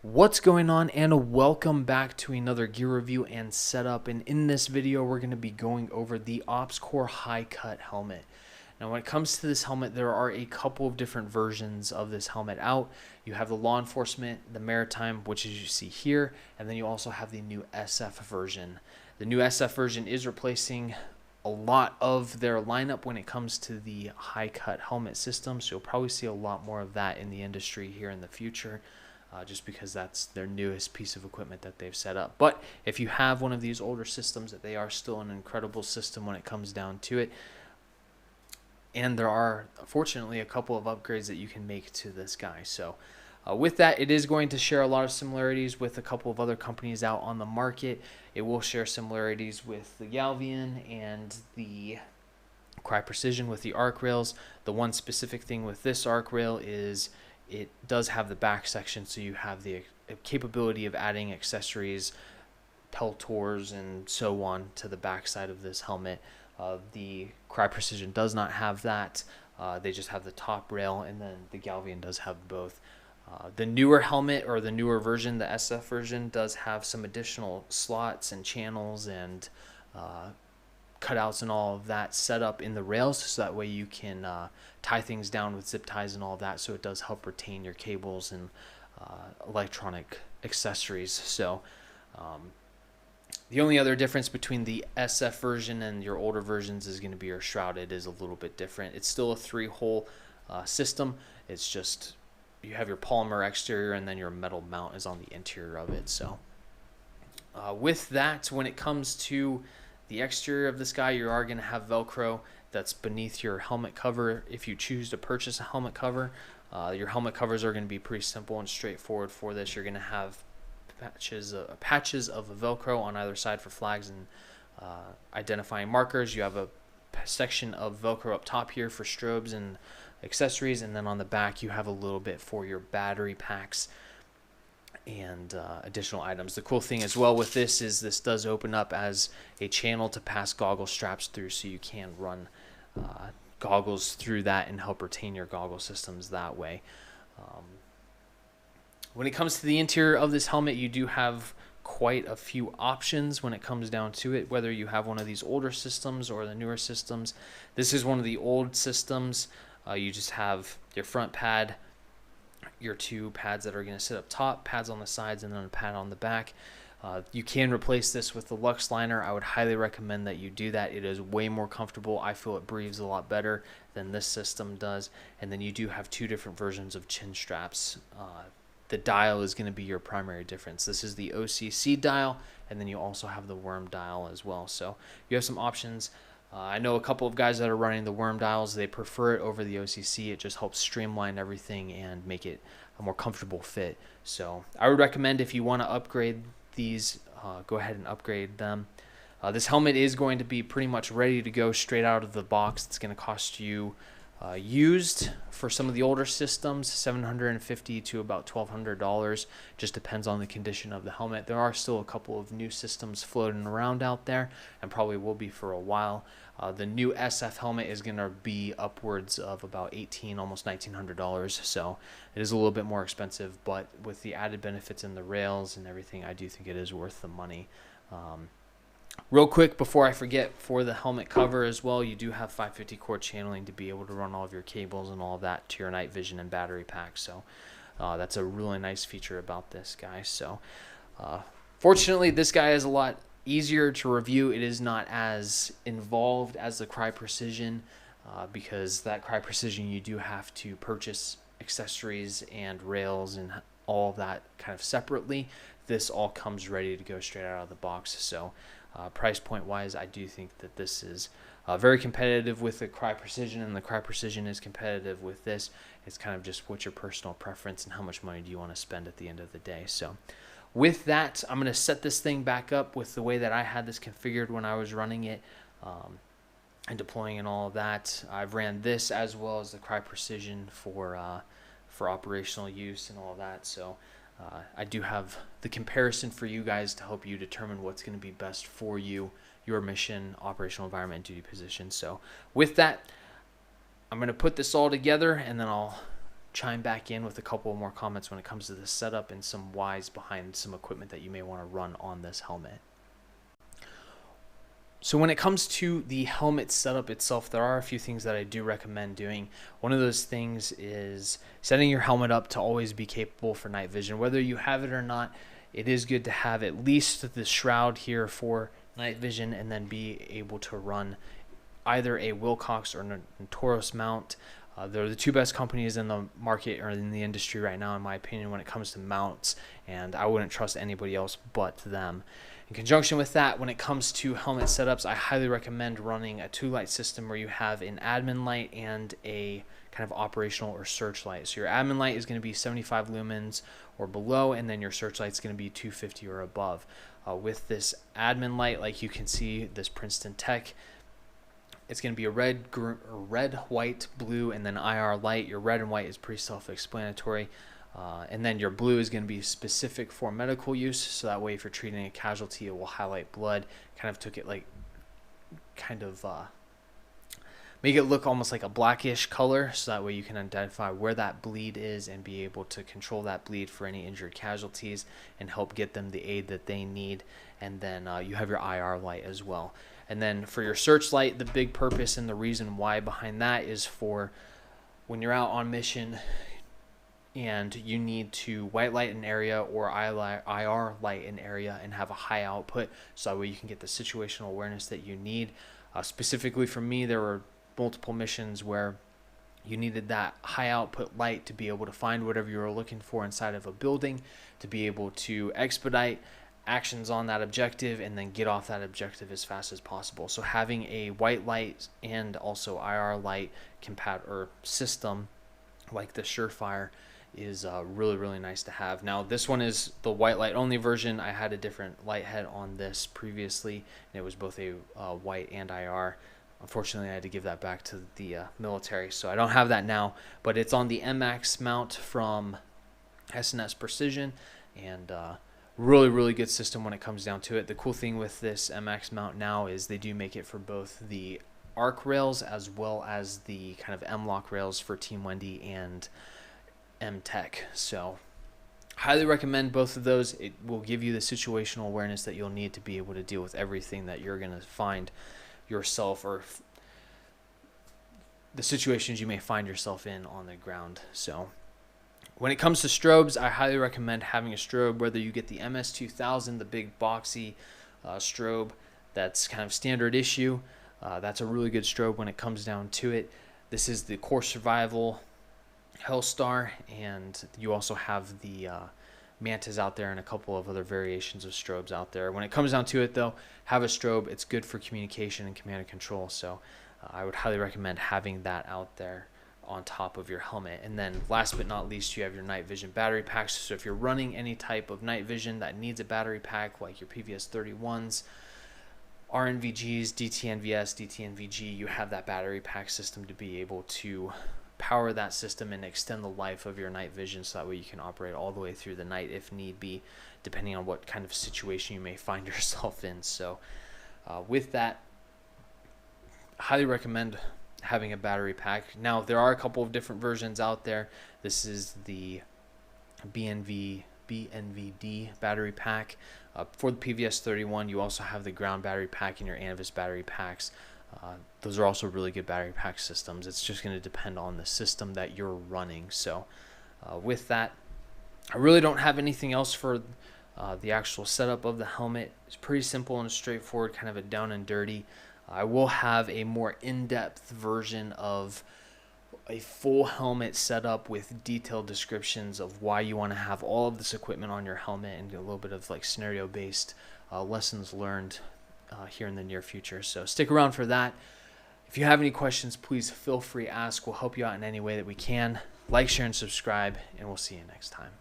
What's going on, and welcome back to another gear review and setup. And in this video we're going to be going over the OpsCore high cut helmet. Now when it comes to this helmet, there are a couple of different versions of this helmet out. You have the law enforcement, the Maritime, which as you see here, and then you also have the new SF version. The new SF version is replacing a lot of their lineup when it comes to the high cut helmet system, so you'll probably see a lot more of that in the industry here in the future. Just because that's their newest piece of equipment that they've set up. But if you have one of these older systems, that they are still an incredible system when it comes down to it. And there are, fortunately, a couple of upgrades that you can make to this guy. So with that, it is going to share a lot of similarities with a couple of other companies out on the market. It will share similarities with the Galvian and the Cry Precision with the arc rails. The one specific thing with this arc rail is it does have the back section, so you have the capability of adding accessories, peltors, and so on to the back side of this helmet. The Cry Precision does not have that. They just have the top rail, and then the Galvian does have both. The newer helmet, or the newer version, the SF version, does have some additional slots and channels and cutouts and all of that set up in the rails, so that way you can tie things down with zip ties and all of that, so it does help retain your cables and electronic accessories. So the only other difference between the SF version and your older versions is going to be your shroud. It is a little bit different. It's still a 3-hole system. It's just you have your polymer exterior and then your metal mount is on the interior of it. So with that, when it comes to the exterior of this guy, you are going to have Velcro that's beneath your helmet cover if you choose to purchase a helmet cover. Your helmet covers are going to be pretty simple and straightforward for this. You're going to have patches of Velcro on either side for flags and identifying markers. You have a section of Velcro up top here for strobes and accessories, and then on the back you have a little bit for your battery packs and additional items. The cool thing as well with this is this does open up as a channel to pass goggle straps through, so you can run goggles through that and help retain your goggle systems that way. When it comes to the interior of this helmet, you do have quite a few options when it comes down to it, whether you have one of these older systems or the newer systems. This is one of the old systems. You just have your front pad, your two pads that are going to sit up top, pads on the sides, and then a pad on the back. You can replace this with the Lux liner. I would highly recommend that you do that. It is way more comfortable. I feel it breathes a lot better than this system does. And then you do have two different versions of chin straps. The dial is going to be your primary difference. This is the OCC dial, and then you also have the worm dial as well. So you have some options. I know a couple of guys that are running the worm dials. They prefer it over the OCC. It just helps streamline everything and make it a more comfortable fit. So I would recommend, if you want to upgrade these, go ahead and upgrade them. This helmet is going to be pretty much ready to go straight out of the box. It's going to cost you used for some of the older systems $750 to about $1,200. Just depends on the condition of the helmet. There are still a couple of new systems floating around out there, and probably will be for a while. The new SF helmet is going to be upwards of about $1,800, almost $1,900, so it is a little bit more expensive, but with the added benefits in the rails and everything, I do think it is worth the money. Real quick before I forget, for the helmet cover as well, you do have 550 cord channeling to be able to run all of your cables and all of that to your night vision and battery pack. So that's a really nice feature about this guy. So fortunately, this guy is a lot easier to review. It is not as involved as the Cry Precision, because that Cry Precision, you do have to purchase accessories and rails and all of that kind of separately. This all comes ready to go straight out of the box. So price point wise, I do think that this is very competitive with the Cry Precision, and the Cry Precision is competitive with this. It's kind of just what's your personal preference and how much money do you want to spend at the end of the day. So with that, I'm going to set this thing back up with the way that I had this configured when I was running it and deploying and all of that. I've ran this as well as the Cry Precision for operational use and all of that. So I do have the comparison for you guys to help you determine what's going to be best for you, your mission, operational environment, and duty position. So with that, I'm going to put this all together, and then I'll chime back in with a couple more comments when it comes to the setup and some whys behind some equipment that you may want to run on this helmet. So when it comes to the helmet setup itself, there are a few things that I do recommend doing. One of those things is setting your helmet up to always be capable for night vision. Whether you have it or not, it is good to have at least the shroud here for night vision, and then be able to run either a Wilcox or Taurus mount. They're the two best companies in the market or in the industry right now, in my opinion, when it comes to mounts, and I wouldn't trust anybody else but them. In conjunction with that, when it comes to helmet setups, I highly recommend running a 2-light system where you have an admin light and a kind of operational or searchlight. So your admin light is going to be 75 lumens or below, and then your searchlight is going to be 250 or above. With this admin light, like you can see, this Princeton Tech, it's going to be a red, white, blue, and then IR light. Your red and white is pretty self-explanatory. And then your blue is going to be specific for medical use, so that way if you're treating a casualty, it will highlight blood. Kind of took it like, make it look almost like a blackish color, so that way you can identify where that bleed is and be able to control that bleed for any injured casualties and help get them the aid that they need. And then you have your IR light as well. And then for your searchlight, the big purpose and the reason why behind that is for when you're out on mission and you need to white light an area or IR light an area and have a high output, so that way you can get the situational awareness that you need. Specifically for me, there were multiple missions where you needed that high output light to be able to find whatever you were looking for inside of a building, to be able to expedite actions on that objective and then get off that objective as fast as possible. So having a white light and also IR light system like the Surefire is really, really nice to have. Now this one is the white light only version. I had a different light head on this previously, and it was both a white and IR. Unfortunately, I had to give that back to the military, so I don't have that now, but it's on the MX mount from S&S Precision, and really, really good system when it comes down to it. The cool thing with this MX mount now is they do make it for both the ARC rails as well as the kind of M-LOK rails for Team Wendy and M-Tech. So highly recommend both of those. It will give you the situational awareness that you'll need to be able to deal with everything that you're going to find yourself, or the situations you may find yourself in on the ground. So when it comes to strobes, I highly recommend having a strobe, whether you get the MS2000, the big boxy strobe that's kind of standard issue. That's a really good strobe when it comes down to it. This is the Core Survival Hellstar, and you also have the Mantas out there and a couple of other variations of strobes out there. When it comes down to it, though, have a strobe. It's good for communication and command and control, so I would highly recommend having that out there on top of your helmet. And then last but not least, you have your night vision battery packs. So if you're running any type of night vision that needs a battery pack, like your PVS-31s, RNVGs, DTNVS, DTNVG, you have that battery pack system to be able to power that system and extend the life of your night vision, so that way you can operate all the way through the night if need be, depending on what kind of situation you may find yourself in. So with that, highly recommend having a battery pack. Now there are a couple of different versions out there. This is the BNVD battery pack. For the PVS-31, you also have the ground battery pack and your Anvis battery packs. Those are also really good battery pack systems. It's just going to depend on the system that you're running. So with that, I really don't have anything else for the actual setup of the helmet. It's pretty simple and straightforward, kind of a down and dirty. I will have a more in-depth version of a full helmet setup with detailed descriptions of why you want to have all of this equipment on your helmet, and a little bit of like scenario-based lessons learned here in the near future. So stick around for that. If you have any questions, please feel free to ask. We'll help you out in any way that we can. Like, share, and subscribe, and we'll see you next time.